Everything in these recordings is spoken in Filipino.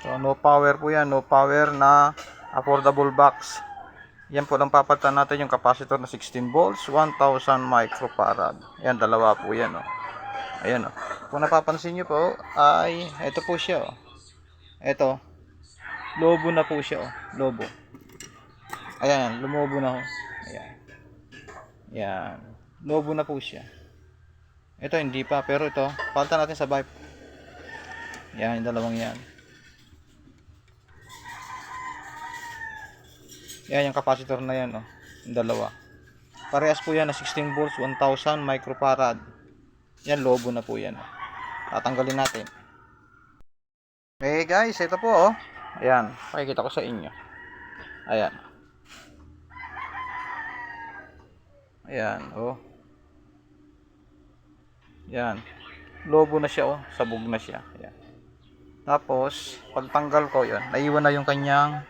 So no power po yan, no power na affordable box. Yan po lang papalitan natin yung capacitor na 16 volts, 1000 microfarad. Yan, dalawa po yan, oh. Ayan, oh. Kung napapansin nyo po, ay, ito po siya, oh. Ito, lobo na po siya, oh. Lobo. Ayan, lumobo na, oh. Ayan. Ayan. Lobo na po siya. Ito, hindi pa, pero ito, palitan natin sa vibe. Yan, yung dalawang yan. Yan, yung capacitor na yan, oh. Yung dalawa. Parehas po yan na 16 volts, 1000 microfarad. Yan, lobo na po yan. Tatanggalin natin. Okay guys, ito po, oh. Ayan, pakikita ko sa inyo. Ayan. Ayan, oh. Ayan. Lobo na siya, oh. Sabog na siya. Ayan. Tapos, pagtanggal ko, yun. Naiwan na yung kanyang,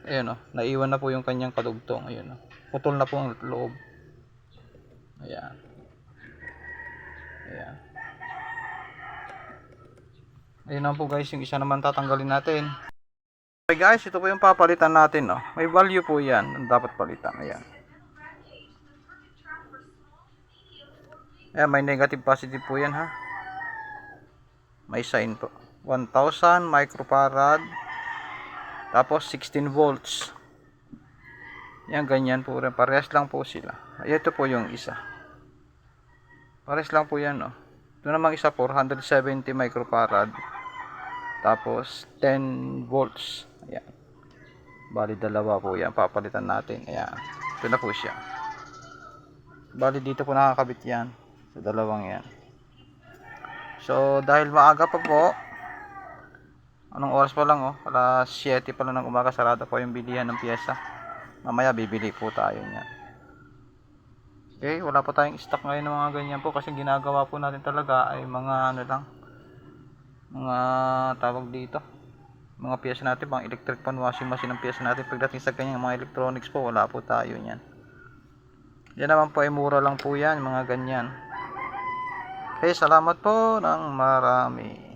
ayan, oh. Naiwan na po yung kanyang kadugtong. Ayan, oh. Putol na po ang loob. Ayan. Ayan. Ayun na po guys, yung isa naman tatanggalin natin. Okay guys, ito po yung papalitan natin, no. May value po 'yan, ang dapat palitan. Ayan. Ayan, may negative positive po 'yan, ha. May sign po. 1000 microfarad. Tapos 16 volts. Yan, ganyan po rin. Parehas lang po sila. Ito po yung isa. Parehas lang po yan, no. Ito namang isa 470 microfarad. Tapos 10 volts. Ayan. Bali dalawa po yan. Papalitan natin. Ayan. Ito na po siya. Bali dito po nakakabit yan. Sa dalawang yan. So dahil maaga pa po. Anong oras pa lang, oh. Alas 7 pa lang ng umaga. Sarado po yung bilihan ng pyesa. Mamaya bibili po tayo niyan. Okay, wala pa tayong stock ngayon ng mga ganyan po. Kasi ginagawa po natin talaga ay mga ano lang. Mga tawag dito, mga piyesa natin, mga electric pan, washing machine ng piyesa natin. Pagdating sa kanyang mga electronics po, wala po tayo niyan. Yan naman po ay mura lang po yan, mga ganyan. Okay, salamat po ng marami.